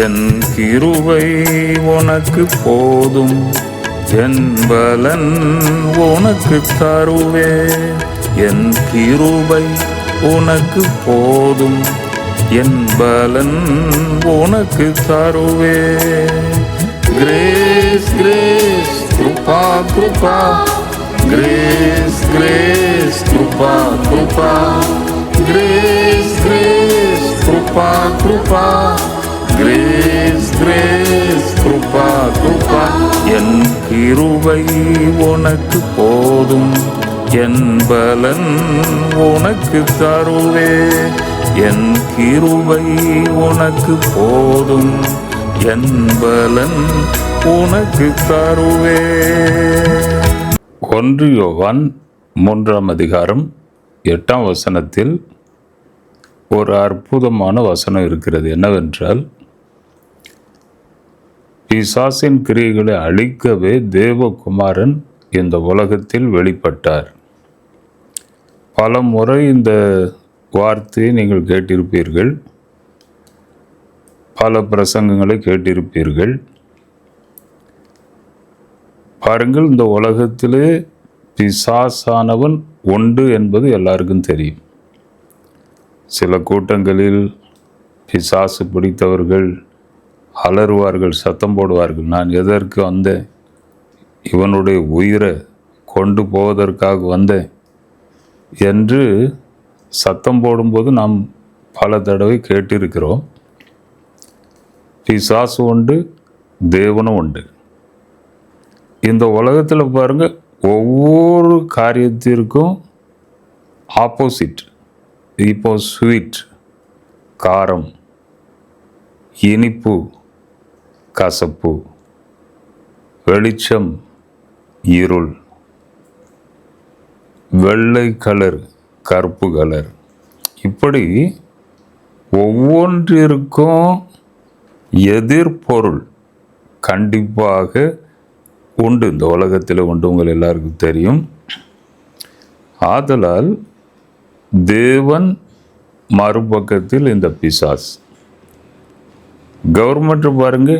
என் கிருபை உனக்கு போதும், என் பலன் உனக்கு தருவே. என் கிருபை உனக்கு போதும், என் பலன் உனக்கு தருவே. கிரேஸ் கிரேஸ் கிருபா கிருபா, கிரேஸ் கிரேஸ் கிருபா கிருபா, கிரேஸ் கிரேஸ் கிருபா கிருபா, கிரேஸ் கிரேஸ் கிருபா கிருபா. என் கிருபை உனக்கு போதும், என் பலன் உனக்கு தருவே. என் கிருபை உனக்கு போதும், என் பலன் உனக்கு தருவே. 1 யோவான் 3:8 ஒரு அற்புதமான வசனம் இருக்கிறது. என்னவென்றால், பிசாசின் கிரியைகளை அழிக்கவே தேவகுமாரன் இந்த உலகத்தில் வெளிப்பட்டார். பல முறை இந்த வார்த்தையை நீங்கள் கேட்டிருப்பீர்கள், பல பிரசங்கங்களை கேட்டிருப்பீர்கள். பாருங்கள், இந்த உலகத்திலே பிசாசானவன் உண்டு என்பது எல்லாருக்கும் தெரியும். சில கூட்டங்களில் பிசாசு பிடித்தவர்கள் அலறுவார்கள், சத்தம் போடுவார்கள், நான் எதற்கு வந்தேன், இவனுடைய உயிரை கொண்டு போவதற்காக வந்தேன் என்று சத்தம் போடும்போது நாம் பல தடவை கேட்டிருக்கிறோம். பிசாசு உண்டு, தேவனும் உண்டு. இந்த உலகத்தில் பாருங்க, ஒவ்வொரு காரியத்திற்கும் ஆப்போசிட். இப்போ ஸ்வீட் காரம், இனிப்பு கசப்பு, வெளிச்சம் இருள், வெள்ளை கலர் கருப்பு கலர், இப்படி ஒவ்வொன்றிற்கும் எதிர்பொருள் கண்டிப்பாக உண்டு. இந்த உலகத்தில் உண்டு, உங்கள் எல்லாருக்கும் தெரியும். ஆதலால் தேவன் மறுபக்கத்தில் இந்த பிசாஸ். கவர்மெண்ட் பாருங்க,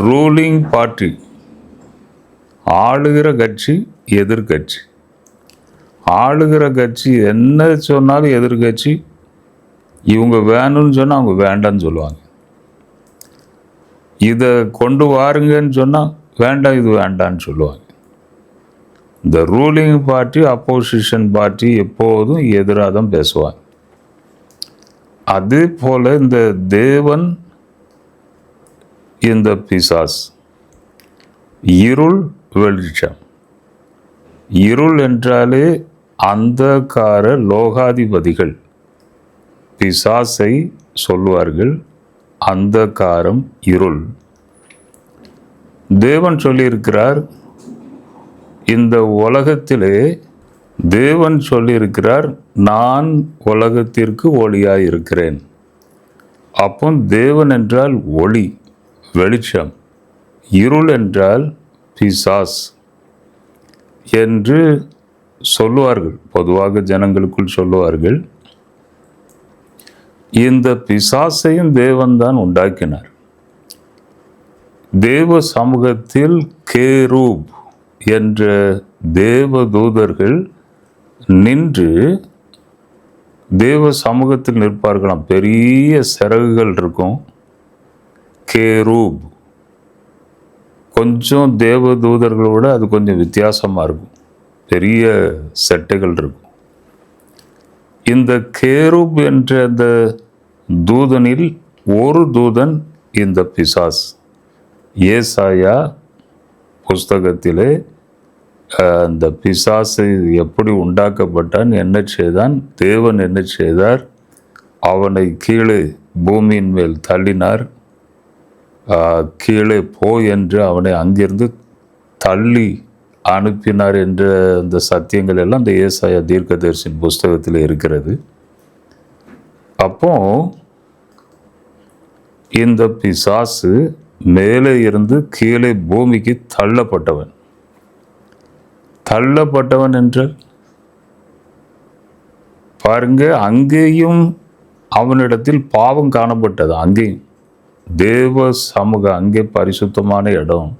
ரூலிங் பார்ட்டி, ஆளுகிற கட்சி, எதிர்கட்சி. ஆளுகிற கட்சி என்ன சொன்னாலும் எதிர்கட்சி இவங்க வேணும்னு சொன்னால் அவங்க வேண்டான்னு சொல்லுவாங்க. இதை கொண்டு வாருங்கன்னு சொன்னால் வேண்டாம், இது வேண்டான்னு சொல்லுவாங்க. இந்த ரூலிங் பார்ட்டி அப்போசிஷன் பார்ட்டி எப்போதும் எதிராக தான் பேசுவாங்க. அதே போல் இந்த தேவன் இந்த பிசாஸ். இருள் வெளிச்சம். இருள் என்றாலே அந்தகார லோகாதிபதிகள் பிசாசை சொல்வார்கள். அந்தகாரம், இருள். தேவன் சொல்லியிருக்கிறார், இந்த உலகத்திலே தேவன் சொல்லியிருக்கிறார், நான் உலகத்திற்கு ஒளியாய் இருக்கிறேன். அப்போ தேவன் என்றால் ஒளி, வெளிச்சம். இருள் என்றால் பிசாஸ் என்று சொல்லுவார்கள். பொதுவாக ஜனங்களுக்குள் சொல்லுவார்கள். இந்த பிசாசையும் தேவன் தான் உண்டாக்கினார். தேவ சமூகத்தில் கேரூப் என்ற தேவ தூதர்கள் நின்று தேவ சமூகத்தில் நிற்பார்களாம். பெரிய சிறகுகள் இருக்கும். கேரூப் கொஞ்சம் தேவ தூதர்களோட அது கொஞ்சம் வித்தியாசமாக இருக்கும். பெரிய செட்டைகள் இருக்கும். இந்த கேரூப் என்ற அந்த தூதனில் ஒரு தூதன் இந்த பிசாஸ். ஏசாயா புஸ்தகத்திலே அந்த பிசாசு எப்படி உண்டாக்கப்பட்டான், என்ன செய்தான், தேவன் என்ன செய்தார், அவனை கீழே பூமியின் மேல் தள்ளினார், கீழே போ என்று அவனை அங்கிருந்து தள்ளி அனுப்பினார் என்ற அந்த சத்தியங்கள் எல்லாம் அந்த ஏசாயா தீர்க்கதரிசியின் புஸ்தகத்தில் இருக்கிறது. அப்போ இந்த பிசாசு மேலே இருந்து கீழே பூமிக்கு தள்ளப்பட்டவன். தள்ளப்பட்டவன் என்றால் பாருங்க, அங்கேயும் அவனிடத்தில் பாவம் காணப்பட்டது. அங்கேயும் தேவ சமூகம் அங்கே பரிசுத்தமான இடம்,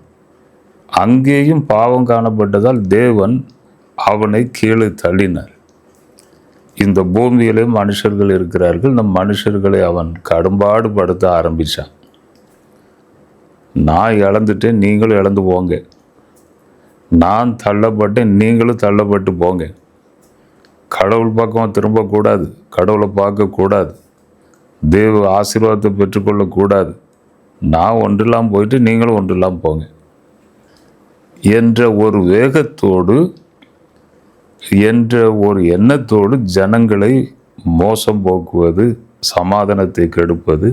அங்கேயும் பாவம் காணப்பட்டதால் தேவன் அவனை கீழே தள்ளினார். இந்த பூமியிலே மனுஷர்கள் இருக்கிறார்கள். நம் மனுஷர்களை அவன் கடும்பாடுபடுத்த ஆரம்பித்தான். நான் இழந்துட்டேன், நீங்களும் இழந்து போங்க. நான் தள்ளப்பட்டேன், நீங்களும் தள்ளப்பட்டு போங்க. கடவுள் பக்கம் திரும்பக்கூடாது, கடவுளை பார்க்கக்கூடாது, தேவ ஆசீர்வாதத்தை பெற்றுக்கொள்ளக்கூடாது. நான் ஒன்றில்லாம் போயிட்டு நீங்களும் ஒன்றில்லாம் போங்க என்ற ஒரு வேகத்தோடு, என்ற ஒரு எண்ணத்தோடு ஜனங்களை மோசம் போக்குவது, சமாதானத்தை கெடுப்பது,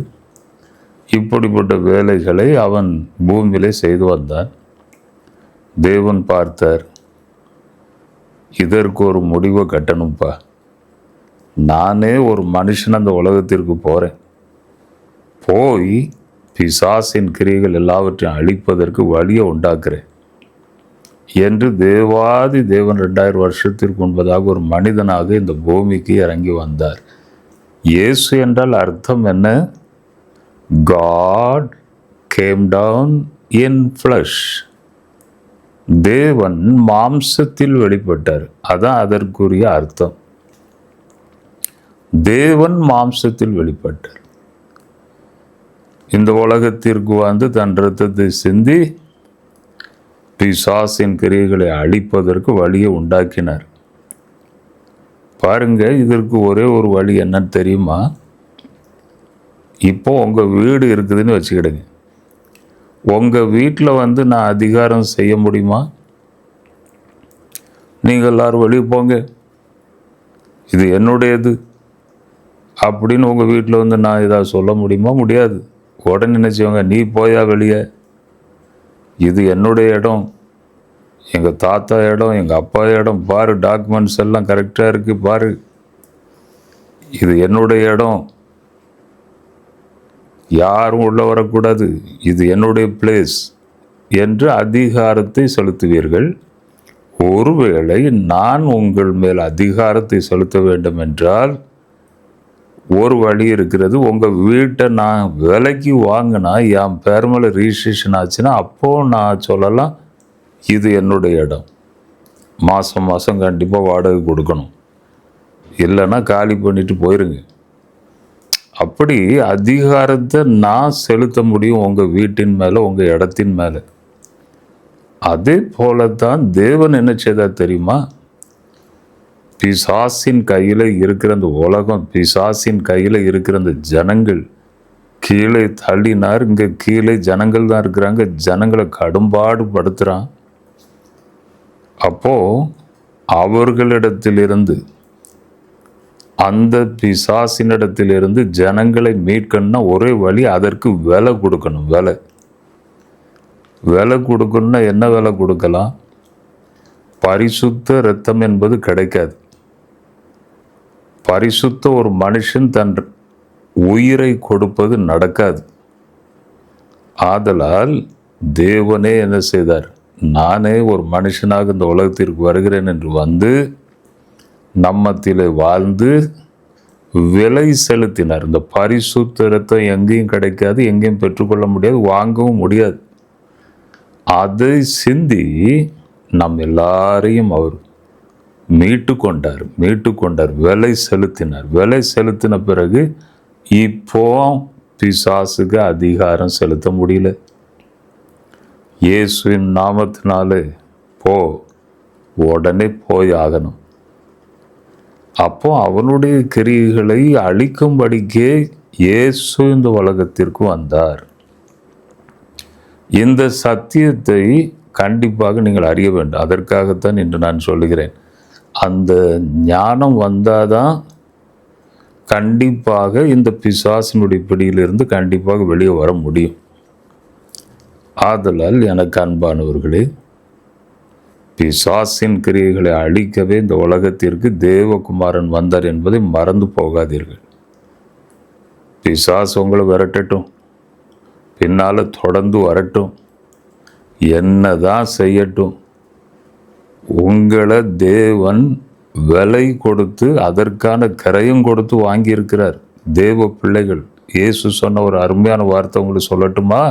இப்படிப்பட்ட வேலைகளை அவன் பூமியிலே செய்து வந்தான். தேவன் பார்த்தார், இதற்கு ஒரு முடிவை கட்டணும்ப்பா. நானே ஒரு மனுஷன் அந்த உலகத்திற்கு போகிறேன், போய் பிசாசின் கிரியைகள் எல்லாவற்றையும் அழிப்பதற்கு வழியை உண்டாக்குறேன் என்று தேவாதி தேவன் 2000 வருஷத்திற்கு முன்பதாக ஒரு மனிதனாக இந்த பூமிக்கு இறங்கி வந்தார். இயேசு என்றால் அர்த்தம் என்ன? God came down in flesh. தேவன் மாம்சத்தில் வெளிப்பட்டார். அதான் அதற்குரிய அர்த்தம். தேவன் மாம்சத்தில் வெளிப்பட்டார். இந்த உலகத்திற்கு வந்து தன் இரத்தத்தை சிந்தி பிசாசின் கிரியைகளை அழிப்பதற்கு வழியை உண்டாக்கினார். பாருங்க, இதற்கு ஒரே ஒரு வழி என்னன்னு தெரியுமா? இப்போ உங்கள் வீடு இருக்குதுன்னு வச்சுக்கிடுங்க. உங்கள் வீட்டில் வந்து நான் அதிகாரம் செய்ய முடியுமா? நீங்கள் எல்லாரும் வெளியே போங்க, இது என்னுடையது அப்படின்னு உங்கள் வீட்டில் வந்து நான் ஏதாவது சொல்ல முடியுமா? முடியாது. உடனே நினச்சவங்க, நீ போயா வெளியே, இது என்னுடைய இடம், எங்கள் தாத்தா இடம், எங்கள் அப்பா இடம், பாரு டாக்குமெண்ட்ஸ் எல்லாம் கரெக்டாக இருக்குது, பாரு இது என்னுடைய இடம், யாரும் உள்ள வரக்கூடாது, இது என்னுடைய பிளேஸ் என்று அதிகாரத்தை செலுத்துவீர்கள். ஒருவேளை நான் உங்கள் மேல் அதிகாரத்தை செலுத்த வேண்டும் என்றால் ஒரு வழி இருக்கிறது. உங்கள் வீட்டை நான் விலைக்கு வாங்கினா, என் பேர் மேலே ரிஜிஸ்ட்ரேஷன் ஆச்சுன்னா, அப்போது நான் சொல்லலாம், இது என்னுடைய இடம், மாதம் மாதம் கண்டிப்பாக வாடகை கொடுக்கணும், இல்லைன்னா காலி பண்ணிட்டு போயிருங்க. அப்படி அதிகாரத்தை நான் செலுத்த முடியும் உங்கள் வீட்டின் மேலே, உங்கள் இடத்தின் மேலே. அதே போல தான் தேவன் என்ன செய்தார் தெரியுமா? பிசாசின் கையில் இருக்கிற அந்த உலகம், பிசாசின் கையில் இருக்கிற அந்த ஜனங்கள் கீழே தள்ளினார். இங்கே கீழே ஜனங்கள் தான் இருக்கிறாங்க, ஜனங்களை கடும்பாடு படுத்துகிறான். அப்போது அவர்களிடத்திலிருந்து, அந்த பிசாசினிடத்திலிருந்து ஜனங்களை மீட்கணும்னா ஒரே வழி, அதற்கு விலை கொடுக்கணும். விலை கொடுக்கணும்னா என்ன விலை கொடுக்கலாம்? பரிசுத்த இரத்தம் என்பது கிடைக்காது. பரிசுத்த ஒரு மனுஷன் தன் உயிரை கொடுப்பது நடக்காது. ஆதலால் தேவனே என்ன செய்தார்? நானே ஒரு மனுஷனாக இந்த உலகத்திற்கு வருகிறேன் என்று வந்து நம்மத்திலே வாழ்ந்து விலை செலுத்தினார். இந்த பரிசுத்த இரத்தம் எங்கேயும் கிடைக்காது, எங்கேயும் பெற்றுக்கொள்ள முடியாது, வாங்கவும் முடியாது. அதை சிந்தி நம் எல்லாரையும் அவர் மீட்டு கொண்டார், விலை செலுத்தின பிறகு இப்போ பிசாசுக்கு அதிகாரம் செலுத்த முடியல. இயேசுவின் நாமத்தினாலே போ, உடனே போய் ஆகணும். அப்போ அவனுடைய கிரியைகளை அழிக்கும்படிக்கே இயேசு இந்த உலகத்திற்கு வந்தார். இந்த சத்தியத்தை கண்டிப்பாக நீங்கள் அறிய வேண்டும். அதற்காகத்தான் இன்று நான் சொல்லுகிறேன். அந்த ஞானம் வந்தாதான் கண்டிப்பாக இந்த பிசாசினுடைய பிடியிலிருந்து கண்டிப்பாக வெளியே வர முடியும். ஆதலால் எனக்கு அன்பானவர்களே, பிசாசின் கிரியைகளை அழிக்கவே இந்த உலகத்திற்கு தேவகுமாரன் வந்தார் என்பதை மறந்து போகாதீர்கள். பிசாசு உங்களை விரட்டட்டும், பின்னால் தொடர்ந்து வரட்டும், என்னதான் செய்யட்டும், உங்களை தேவன் விலை கொடுத்து அதற்கான கரையும் கொடுத்து வாங்கியிருக்கிறார். தேவ பிள்ளைகள் இயேசு சொன்ன ஒரு அருமையான வார்த்தை உங்களுக்கு சொல்லட்டுமா?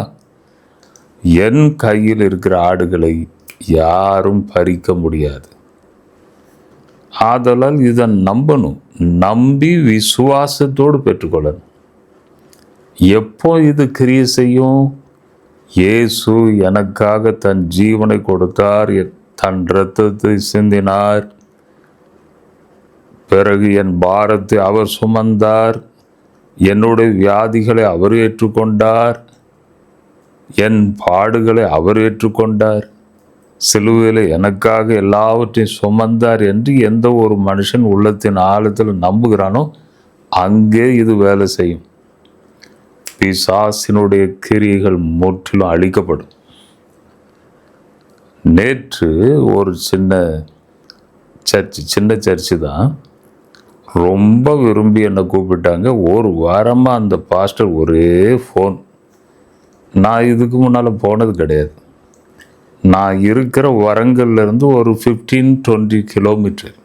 என் கையில் இருக்கிற ஆடுகளை யாரும் பறிக்க முடியாது. ஆதலால் இதை நம்பணும், நம்பி விசுவாசத்தோடு பெற்றுக்கொள்ளணும். எப்போ இது கிரியை செய்யும்? இயேசு எனக்காக தன் ஜீவனை கொடுத்தார், தன் இரத்தத்தை சிந்தினார், பிறகு என் பாரத்தை அவர் சுமந்தார், என்னுடைய வியாதிகளை அவர் ஏற்றுக்கொண்டார், என் பாடுகளை அவர் ஏற்றுக்கொண்டார், சிலுவையில் எனக்காக எல்லாவற்றையும் சுமந்தார் என்று எந்த ஒரு மனுஷன் உள்ளத்தின் ஆழத்தில் நம்புகிறானோ அங்கே இது வேலை செய்யும். பிசாசினுடைய கிரியைகள் முற்றிலும் அழிக்கப்படும். நேற்று ஒரு சின்ன சர்ச்சு தான், ரொம்ப விரும்பி என்னை கூப்பிட்டாங்க. ஒரு வாரமாக அந்த பாஸ்டர் ஒரே ஃபோன். நான் இதுக்கு முன்னால் போனது கிடையாது. நான் இருக்கிற வரங்கல்லேருந்து ஒரு 15-20 கிலோமீட்டர்.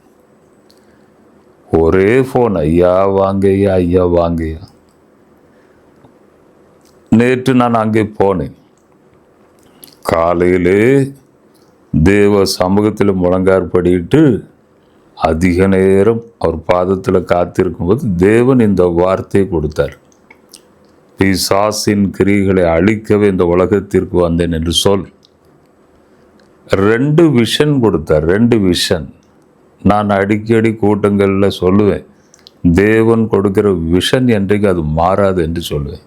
ஒரே ஃபோன், ஐயா வாங்கய்யா, ஐயா வாங்கய்யா. நேற்று நான் அங்கே போனேன். காலையிலே தேவ சமூகத்தில் முழங்கார் படிட்டு அதிக நேரம் அவர் பாதத்தில் காத்திருக்கும்போது தேவன் இந்த வார்த்தையை கொடுத்தார். பிசாசின் கிரியைகளை அழிக்கவே இந்த உலகத்திற்கு வந்தேன் என்று சொல். 2 விஷன் கொடுத்தார். 2 விஷன். நான் அடிக்கடி கூட்டங்களில் சொல்லுவேன், தேவன் கொடுக்கிற விஷன் என்றைக்கு அது மாறாது என்று சொல்லுவேன்.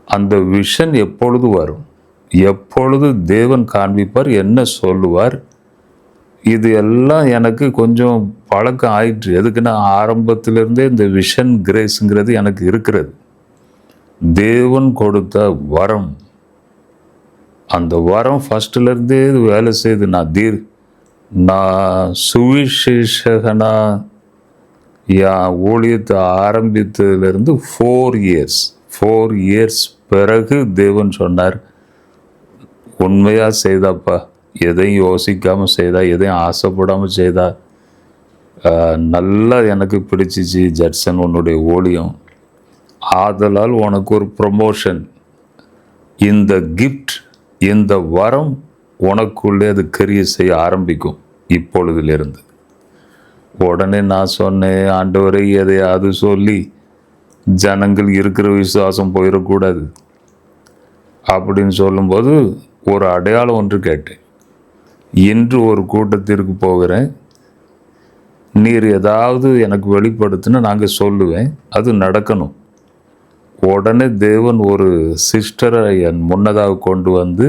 அந்த விஷன் எப்பொழுது வரும், எப்பொழுது தேவன் காண்பிப்பார், என்ன சொல்லுவார், இது எல்லாம் எனக்கு கொஞ்சம் பழக்கம் ஆயிற்று. எதுக்குன்னா ஆரம்பத்திலிருந்தே இந்த விஷன் கிரேஸுங்கிறது எனக்கு இருக்கிறது. தேவன் கொடுத்த வரம், அந்த வரம் ஃபஸ்ட்டிலேருந்தே வேலை செய்து நான் சுவிசேஷகனா என் ஊழியத்தை ஆரம்பித்ததுலேருந்து 4 இயர்ஸ் பிறகு தேவன் சொன்னார், உண்மையாக செய்தாப்பா, எதையும் யோசிக்காமல் செய்தா, எதையும் ஆசைப்படாமல் செய்தா, நல்லா எனக்கு பிடிச்சிச்சு ஜட்சன் உன்னுடைய ஊழியம். ஆதலால் உனக்கு ஒரு ப்ரமோஷன், இந்த கிஃப்ட், இந்த வரம் உனக்குள்ளே அது கிரியை செய்ய ஆரம்பிக்கும் இப்பொழுதிலிருந்து. உடனே நான் சொன்னேன், ஆண்டவரை எதையாவது சொல்லி ஜனங்கள் இருக்கிற விசுவாசம் போயிடக்கூடாது அப்படின்னு சொல்லும்போது ஒரு அடையாளம் ஒன்று கேட்டேன். இன்று ஒரு கூட்டத்திற்கு போகிறேன், நீர் ஏதாவது எனக்கு வெளிப்படுத்தினா நாங்கள் சொல்லுவேன், அது நடக்கணும். உடனே தேவன் ஒரு சிஸ்டரை என் முன்னதாக கொண்டு வந்து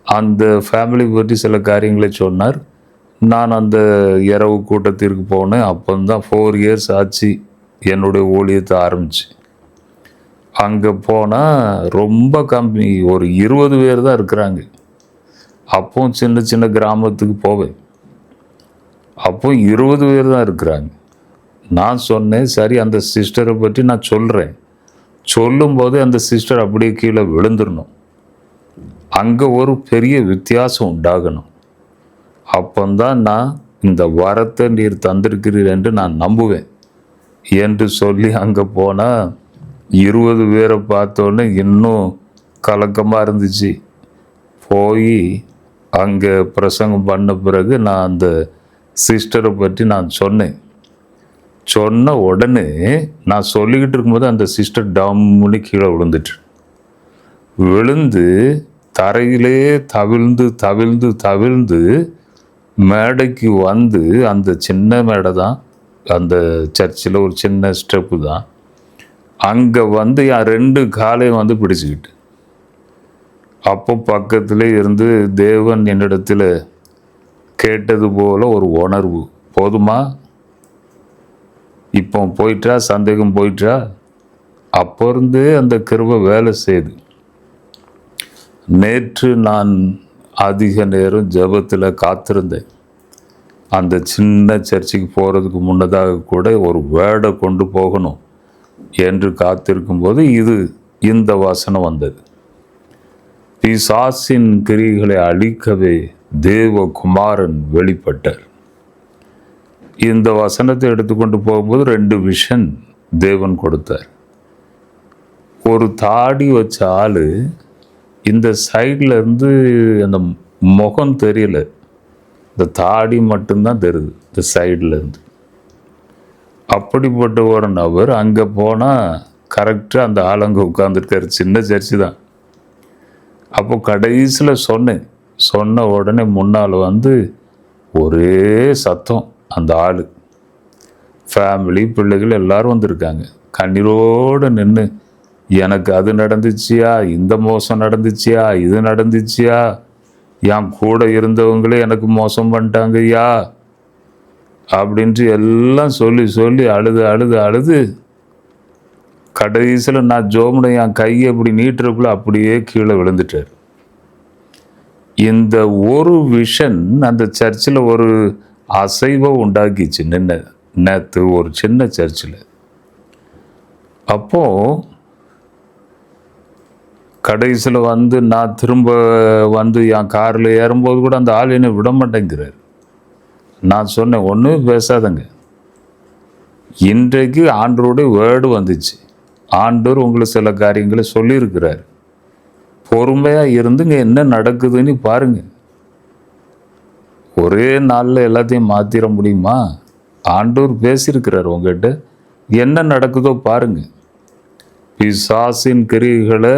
அந்த ஃபேமிலி பற்றி சில காரியங்களை சொன்னார். நான் அந்த இரவு கூட்டத்திற்கு போனேன். அப்போதான் 4 இயர்ஸ் ஆச்சு என்னுடைய ஊழியத்தை ஆரம்பிச்சு. அங்கே போனால் ரொம்ப கம்மி, ஒரு 20 பேர் தான் இருக்கிறாங்க. அப்போ சின்ன சின்ன கிராமத்துக்கு போவேன், அப்போ 20 பேர் தான் இருக்கிறாங்க. நான் சொன்னேன், சரி அந்த சிஸ்டரை பற்றி நான் சொல்கிறேன். சொல்லும்போது அந்த சிஸ்டர் அப்படியே கீழே விழுந்துடணும், அங்கே ஒரு பெரிய வித்தியாசம் உண்டாகணும். அப்போந்தான் நான் இந்த வரத்தை நீர் தந்திருக்கிறீர் என்று நான் நம்புவேன் என்று சொல்லி அங்கே போனால் 20 பேரை பார்த்தோன்னே இன்னும் கலக்கமாக இருந்துச்சு. போய் அங்கே பிரசங்கம் பண்ண பிறகு நான் அந்த சிஸ்டரை பற்றி நான் சொன்ன உடனே நான் சொல்லிக்கிட்டு இருக்கும்போது அந்த சிஸ்டர் டம்முன்னு கீழே விழுந்து தரையிலே தவிழ்ந்து மேடைக்கு வந்து, அந்த சின்ன மேடை தான், அந்த சர்ச்சில் ஒரு சின்ன ஸ்டெப்பு தான், அங்கே வந்து என் 2 காலையும் வந்து பிடிச்சிக்கிட்டு, அப்போ பக்கத்தில் இருந்து தேவன் என்னிடத்தில் கேட்டது போல ஒரு உணர்வு, போதுமா, இப்போ போயிட்டா, சந்தேகம் போயிட்டா. அப்போ இருந்தே அந்த கிருபை வேலை செய்யுது. நேற்று நான் அதிக நேரம் ஜெபத்தில் காத்திருந்தேன். அந்த சின்ன சர்ச்சுக்கு போகிறதுக்கு முன்னதாக கூட ஒரு வேர்டை கொண்டு போகணும் என்று காத்திருக்கும்போது இந்த வசனம் வந்தது. பிசாசின் கிரியைகளை அழிக்கவே தேவகுமாரன் வெளிப்பட்டார். இந்த வசனத்தை எடுத்துக்கொண்டு போகும்போது 2 விஷன் தேவன் கொடுத்தார். ஒரு தாடி வச்ச ஆள் இந்த சைடில் இருந்து அந்த முகம் தெரியல, இந்த தாடி மட்டும்தான் தெரியுது இந்த சைடில் இருந்து. அப்படிப்பட்ட ஒரு நபர் அங்கே போனால் கரெக்டாக அந்த ஆள் அங்கே உட்காந்துருக்காரு. சின்ன சர்ச்சு தான். அப்போ கடைசியில் சொன்ன உடனே முன்னால் வந்து ஒரே சத்தம். அந்த ஆள் ஃபேமிலி பிள்ளைகள் எல்லாரும் வந்திருக்காங்க. கண்ணீரோடு நின்று, எனக்கு அது நடந்துச்சியா, இந்த மோசம் நடந்துச்சியா, இது நடந்துச்சியா, என் கூட இருந்தவங்களே எனக்கு மோசம் பண்ணிட்டாங்கய்யா அப்படின்ட்டு எல்லாம் சொல்லி அழுது கடைசியில் நான் ஜோமுனை என் கையை அப்படி நீட்டுறக்குள்ள அப்படியே கீழே விழுந்துட்டார். இந்த ஒரு விஷன் அந்த சர்ச்சில் ஒரு அசைவை உண்டாக்கிச்சு. நேற்று ஒரு சின்ன சர்ச்சில். அப்போ கடைசியில் வந்து நான் திரும்ப வந்து என் காரில் ஏறும்போது கூட அந்த ஆள் என்னை விட மாட்டேங்கிறார். நான் சொன்னேன், ஒன்றும் பேசாதங்க, இன்றைக்கு ஆண்டவருடைய வேர்டு வந்துச்சு, ஆண்டவர் உங்களுக்கு சில காரியங்களை சொல்லியிருக்கிறார், பொறுமையாக இருந்துங்க, என்ன நடக்குதுன்னு பாருங்க. ஒரே நாளில் எல்லாத்தையும் மாற்றிட முடியுமா? ஆண்டவர் பேசியிருக்கிறார் உங்ககிட்ட, என்ன நடக்குதோ பாருங்க. பிசாசின் கிரியைகளை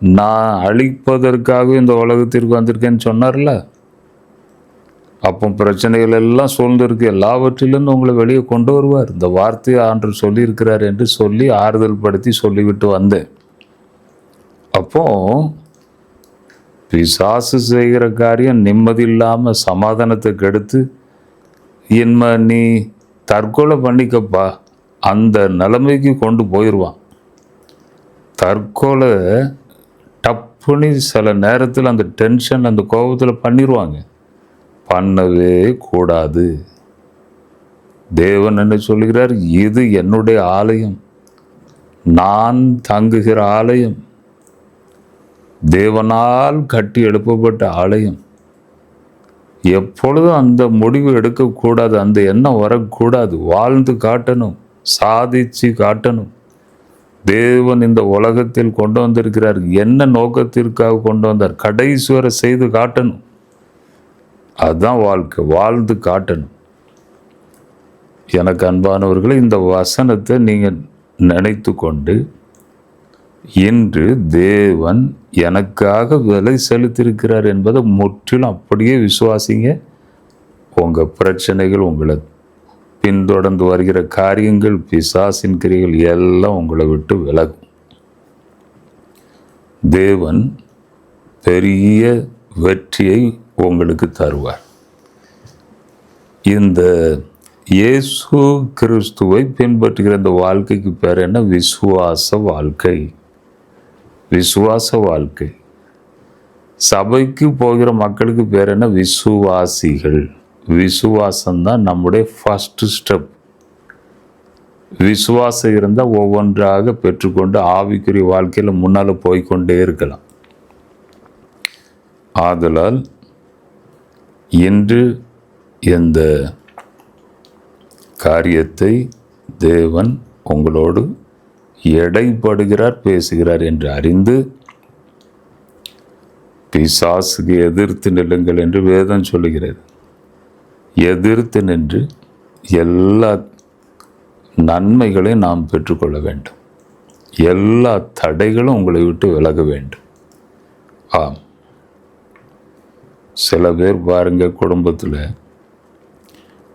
நான் அழிப்பதற்காக இந்த உலகத்திற்கு வந்திருக்கேன்னு சொன்னார்ல. அப்போ பிரச்சனைகள் எல்லாம் சூழ்ந்திருக்கு, எல்லாவற்றிலிருந்து உங்களை வெளியே கொண்டு வருவார். இந்த வார்த்தையை ஆண்டவர் சொல்லியிருக்கிறார் என்று சொல்லி ஆறுதல் படுத்தி சொல்லிவிட்டு வந்தேன். அப்போ பிசாசு செய்கிற காரியம் நிம்மதி இல்லாமல் சமாதானத்தை கெடுத்து, நீ தற்கொலை பண்ணிக்கப்பா, அந்த நிலைமைக்கு கொண்டு போயிடுவான். தற்கொலை டப்புன்னு சில நேரத்தில் அந்த டென்ஷன் அந்த கோபத்தில் பண்ணிடுவாங்க. பண்ணவே கூடாது. தேவன் என்ன சொல்கிறார்? இது என்னுடைய ஆலயம், நான் தங்குகிற ஆலயம், தேவனால் கட்டி எழுப்பப்பட்ட ஆலயம். எப்பொழுதும் அந்த முடிவு எடுக்கக்கூடாது, அந்த எண்ணம் வரக்கூடாது. வாழ்ந்து காட்டணும், சாதிச்சு காட்டணும். தேவன் இந்த உலகத்தில் கொண்டு வந்திருக்கிறார், என்ன நோக்கத்திற்காக கொண்டு வந்தார்? கடைசி வரை செய்து காட்டணும். அதுதான் வாழ்க்கை, வாழ்ந்து காட்டணும். எனக்கு அன்பானவர்களே, இந்த வசனத்தை நீங்கள் நினைத்து கொண்டு, இன்று தேவன் எனக்காக விலை செலுத்தியிருக்கிறார் என்பதை முற்றிலும் அப்படியே விசுவாசிங்க. உங்கள் பிரச்சனைகள், உங்களை பின்தொடர்ந்து வருகிற காரியங்கள், பிசாசின் கிரியைகள் எல்லாம் உங்களை விட்டு விலகும். தேவன் பெரிய வெற்றியை உங்களுக்கு தருவார். இந்த இயேசு கிறிஸ்துவை பின்பற்றுகிற இந்த வாழ்க்கைக்கு பேர் என்ன? விசுவாச வாழ்க்கை. விசுவாச வாழ்க்கை. சபைக்கு போகிற மக்களுக்கு பேர் என்ன? விசுவாசிகள். விசுவாசம்தான் நம்முடைய ஃபர்ஸ்ட் ஸ்டெப். விசுவாசம் இருந்தால் ஒவ்வொன்றாக பெற்றுக்கொண்டு ஆவிக்குரிய வாழ்க்கையில் முன்னால் போய்கொண்டே இருக்கலாம். ஆதலால் இன்று இந்த காரியத்தை தேவன் உங்களோடு எடைப்படுகிறார், பேசுகிறார் என்று அறிந்து பிசாசுக்கு எதிர்த்து நில்லுங்கள் என்று வேதம் சொல்லுகிறது. எதிர்த்து நின்று எல்லா நன்மைகளையும் நாம் பெற்றுக்கொள்ள வேண்டும். எல்லா தடைகளும் உங்களை விட்டு விலக வேண்டும். ஆம், சில பேர் பாருங்க, குடும்பத்தில்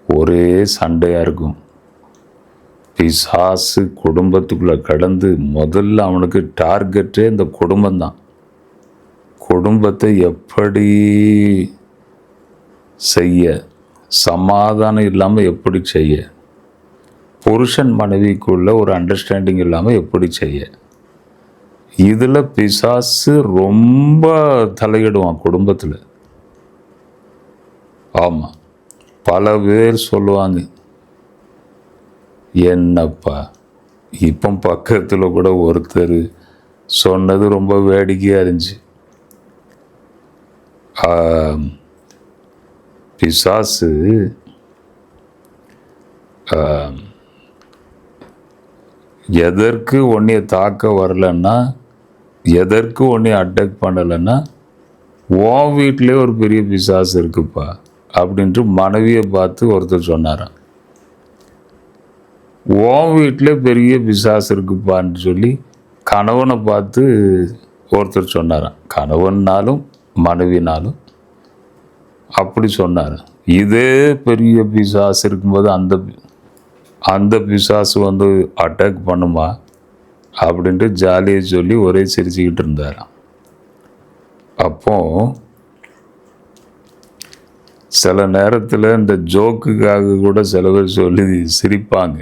ஒரே சண்டையாக இருக்கும். பிசாசு குடும்பத்துக்குள்ளே கடந்து முதல்ல அவனுக்கு டார்கெட்டே இந்த குடும்பம்தான். குடும்பத்தை எப்படி செய்ய, சமாதானம் இல்லாமல் எப்படி செய்ய, புருஷன் மனைவிக்குள்ள ஒரு அண்டர்ஸ்டாண்டிங் இல்லாமல் எப்படி செய்ய, இதில் பிசாசு ரொம்ப தலையிடுவான் குடும்பத்தில். ஆமாம், பல பேர் சொல்லுவாங்க, என்னப்பா இப்போ பக்கத்தில் கூட ஒருத்தர் சொன்னது ரொம்ப வேடிக்கையாக இருந்துச்சு. பிசாசு எதற்கு உன்னைய தாக்க வரலன்னா, எதற்கு உன்னை அட்டாக் பண்ணலைன்னா, உன் வீட்டிலே ஒரு பெரிய பிசாசு இருக்குப்பா அப்படின்ட்டு மனைவியை பார்த்து ஒருத்தர் சொன்னாராம். உன் வீட்டில் பெரிய பிசாசு இருக்குப்பான்னு சொல்லி கணவனை பார்த்து ஒருத்தர் சொன்னாராம். கணவன்னாலும் மனைவினாலும் அப்படி சொன்னார். இதே பெரிய பிசாசு இருக்கும்போது அந்த பிசாசு வந்து அட்டாக் பண்ணுமா அப்படின்ட்டு ஜாலியை சொல்லி ஒரே சிரிச்சுக்கிட்டு இருந்தாராம். அப்போ சில நேரத்தில் இந்த ஜோக்குக்காக கூட சில பேர் சொல்லி சிரிப்பாங்க.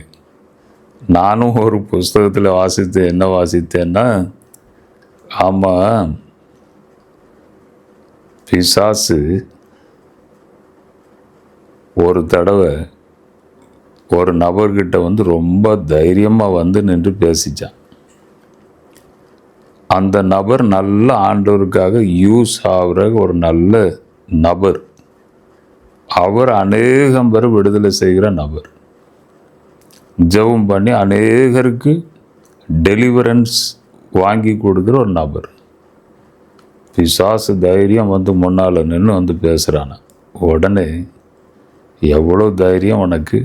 நானும் ஒரு புஸ்தகத்தில் வாசித்தேன். என்ன வாசித்தேன்னா, ஆமாம், பிசாசு ஒரு தடவை ஒரு நபர்கிட்ட வந்து ரொம்ப தைரியமாக வந்து நின்று பேசிச்சான். அந்த நபர் நல்ல ஆண்டவருக்காக யூஸ் ஆகிற ஒரு நல்ல நபர். அவர் அநேகம் பேர் விடுதலை செய்கிற நபர். ஜெபம் பண்ணி அநேகருக்கு டெலிவரன்ஸ் வாங்கி கொடுக்குற ஒரு நபர். பிசாசு தைரியம் வந்து முன்னால் நின்று வந்து பேசுகிறான உடனே, எவ்வளோ தைரியம் உனக்கு,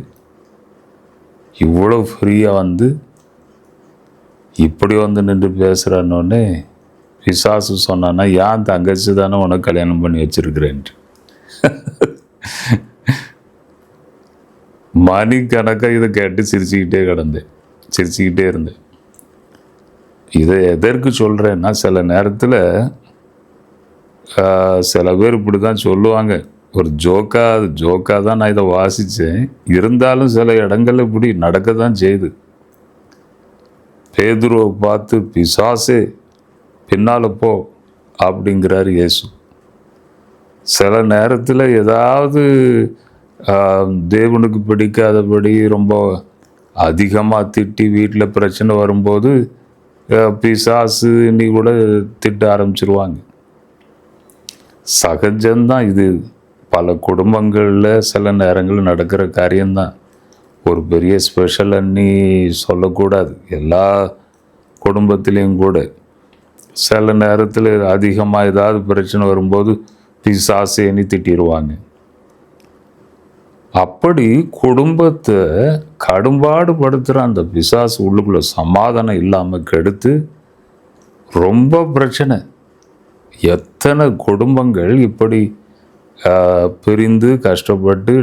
இவ்வளோ ஃப்ரீயாக வந்து இப்படி வந்து நின்று பேசுகிறான்னொன்னே பிசாசு சொன்னான்னா, ஏன் தங்கச்சி தானே உனக்கு கல்யாணம் பண்ணி வச்சிருக்கிறேன்ட்டு. மணிக்கணக்காக இதை கேட்டு சிரிச்சுக்கிட்டே இருந்தேன். இதை எதற்கு சொல்கிறேன்னா, சில நேரத்தில் சில பேர் இப்படி தான் சொல்லுவாங்க. ஒரு ஜோக்காக தான் நான் இதை வாசித்தேன். இருந்தாலும் சில இடங்கள்ல இப்படி நடக்க தான் செய்யுது. பேதுருவை பார்த்து, பிசாசே பின்னால் போ அப்படிங்கிறார் இயேசு. சில நேரத்தில் ஏதாவது தேவனுக்கு பிடிக்காதபடி ரொம்ப அதிகமாக திட்டி வீட்டில் பிரச்சனை வரும்போது பிசாசு நீ கூட திட்ட ஆரம்பிச்சிருவாங்க. சகஜம்தான் இது. பல குடும்பங்களில் சில நேரங்களில் நடக்கிற காரியம்தான். ஒரு பெரிய ஸ்பெஷல் அன்னி சொல்லக்கூடாது. எல்லா குடும்பத்திலையும் கூட சில நேரத்தில் அதிகமாக ஏதாவது பிரச்சனை வரும்போது பிசாசேன்னு திட்டிடுவாங்க. அப்படி குடும்பத்தை கடும்பாடுபடுத்துகிற அந்த பிசாசு உள்ளுக்குள்ள சமாதானம் இல்லாமல் கெடுத்து ரொம்ப பிரச்சனை. எத்தனை குடும்பங்கள் இப்படி பிரிந்து கஷ்டப்பட்டு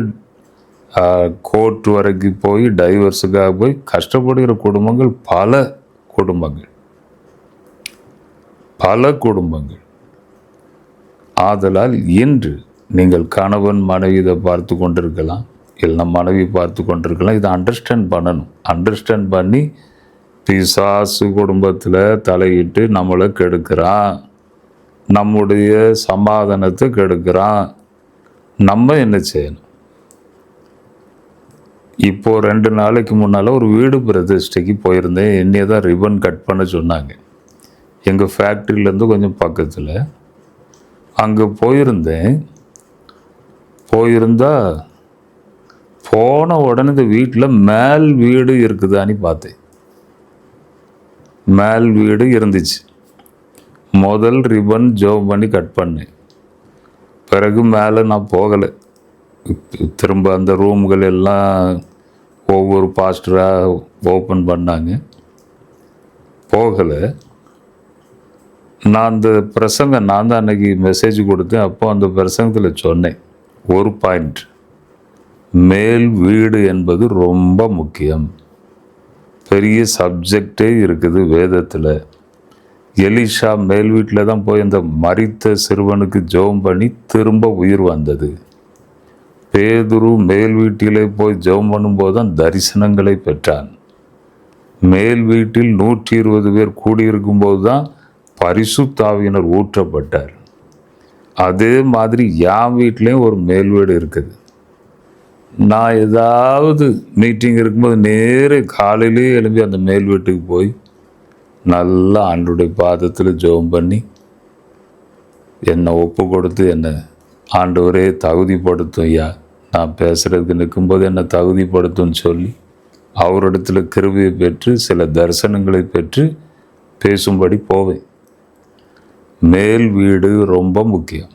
கோர்ட் வரைக்கும் போய் டைவர்ஸுக்காக போய் கஷ்டப்படுகிற குடும்பங்கள் பல குடும்பங்கள். ஆதலால் இன்று நீங்கள் கணவன் மனைவி இதை பார்த்து கொண்டிருக்கலாம், இல்லைன்னா மனைவி பார்த்து கொண்டிருக்கலாம். இதை அண்டர்ஸ்டாண்ட் பண்ணணும். அண்டர்ஸ்டாண்ட் பண்ணி பிசாசு குடும்பத்தில் தலையிட்டு நம்மளை கெடுக்கிறான், நம்முடைய சமாதானத்தை கெடுக்கிறான். நம்ம என்ன செய்யணும்? இப்போ 2 நாளைக்கு முன்னால் ஒரு வீடு பிரதிஷ்டைக்கு போயிருந்தேன். என்னையே தான் ரிப்பன் கட் பண்ண சொன்னாங்க. எங்கள் ஃபேக்ட்ரியிலேருந்து கொஞ்சம் பக்கத்தில். அங்கே போயிருந்தா போன உடனே இந்த வீட்டில் மேல் வீடு இருக்குதான்னு பார்த்தேன். மேல் வீடு இருந்துச்சு. முதல் ரிப்பன் ஜோப் பண்ணி கட் பண்ணேன். பிறகு மேலே நான் போகலை. திரும்ப அந்த ரூம்கள் எல்லாம் ஒவ்வொரு பாஸ்டராக ஓப்பன் பண்ணாங்க. போகலை. நான் தான் அன்னைக்கு மெசேஜ் கொடுத்தேன். அப்போ அந்த பிரசங்கத்தில் சொன்னேன் ஒரு பாயிண்ட். மேல் வீடு என்பது ரொம்ப முக்கியம். பெரிய சப்ஜெக்டே இருக்குது வேதத்தில். எலிஷா மேல் வீட்டில் தான் போய் அந்த மரித்த சிறுவனுக்கு ஜெபம் பண்ணி திரும்ப உயிர் வந்தது. பேதுரு மேல் வீட்டிலே போய் ஜெபம் பண்ணும்போது தான் தரிசனங்களை பெற்றான். மேல் வீட்டில் 120 பேர் கூடியிருக்கும்போது தான் பரிசுத்த ஆவியினர் ஊற்றப்பட்டார். அதே மாதிரி என் வீட்லேயும் ஒரு மேல் வீடு இருக்குது. நான் ஏதாவது மீட்டிங் இருக்கும்போது நேரே காலையிலே எழும்பி அந்த மேல் வீட்டுக்கு போய் நல்லா ஆண்டவருடைய பாதத்தில் ஜெபம் பண்ணி என்னை ஒப்பு கொடுத்து என்னை ஆண்டவரே தகுதிப்படுத்தும், ஐயா நான் பேசுகிறதுக்கு நிற்கும்போது என்னை தகுதிப்படுத்தும்னு சொல்லி அவரிடத்தில் கிருபையை பெற்று சில தரிசனங்களை பெற்று பேசும்படி போவேன். மேல் வீடு ரொம்ப முக்கியம்.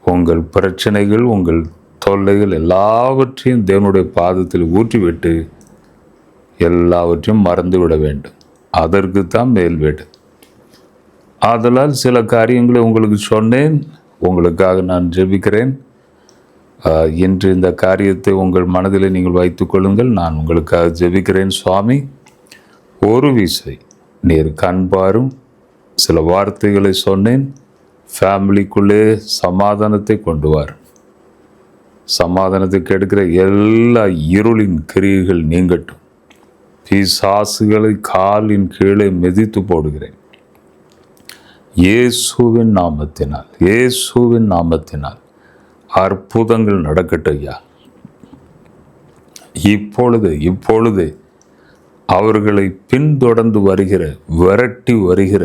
உங்கள் பிரச்சனைகள், உங்கள் தொல்லைகள் எல்லாவற்றையும் தேவனுடைய பாதத்தில் ஊற்றிவிட்டு எல்லாவற்றையும் மறந்து விட வேண்டும். அதற்கு தான் மேல் வீடு. ஆதலால் சில காரியங்களை உங்களுக்கு சொன்னேன். உங்களுக்காக நான் ஜெபிக்கிறேன். இன்று இந்த காரியத்தை உங்கள் மனதில் நீங்கள் வைத்துக் கொள்ளுங்கள். நான் உங்களுக்காக ஜெபிக்கிறேன். சுவாமி, ஒரு விசை நீர் கண்பாரும். சில வார்த்தைகளை சொன்னேன். ஃபேமிலிக்குள்ளே சமாதானத்தை கொண்டு வார். சமாதானத்தை கெடுக்கிற எல்லா இருளின் கிரியைகள் நீங்கட்டும். பிசாசுகளை காலின் கீழே மிதித்து போடுகிறேன். இயேசுவின் நாமத்தினால், இயேசுவின் நாமத்தினால் அற்புதங்கள் நடக்கட்டும் ஐயா. இப்பொழுது அவர்களை பின்தொடர்ந்து விரட்டி வருகிற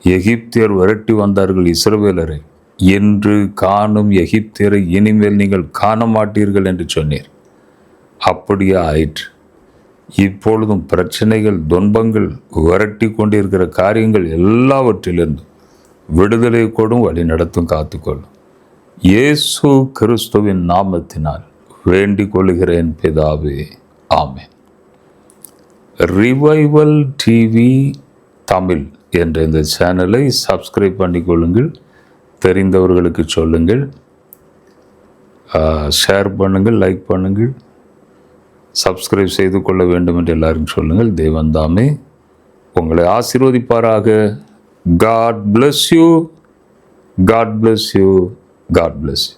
எகிப்தியர் விரட்டி வந்தார்கள் இஸ்ரவேலரை. என்று காணும் எகிப்தியரை இனிமேல் நீங்கள் காண மாட்டீர்கள் என்று சொன்னீர். அப்படியே ஆயிற்று. இப்பொழுதும் பிரச்சனைகள், துன்பங்கள், விரட்டி கொண்டிருக்கிற காரியங்கள் எல்லாவற்றிலிருந்தும் விடுதலை கொடும், வழி நடத்தும், காத்துக்கொள்ளும். இயேசு கிறிஸ்துவின் நாமத்தினால் வேண்டிக் கொள்கிறேன் பிதாவே, ஆமென். ரிவைவல் டிவி தமிழ் என்ற இந்த சேனலை சப்ஸ்கிரைப் பண்ணிக்கொள்ளுங்கள். தெரிந்தவர்களுக்கு சொல்லுங்கள், ஷேர் பண்ணுங்கள், லைக் பண்ணுங்கள், சப்ஸ்கிரைப் செய்து கொள்ள வேண்டும் என்று எல்லாரும் சொல்லுங்கள். தேவன் தாமே உங்களை ஆசீர்வதிப்பாராக. God bless you. God bless you. God bless you.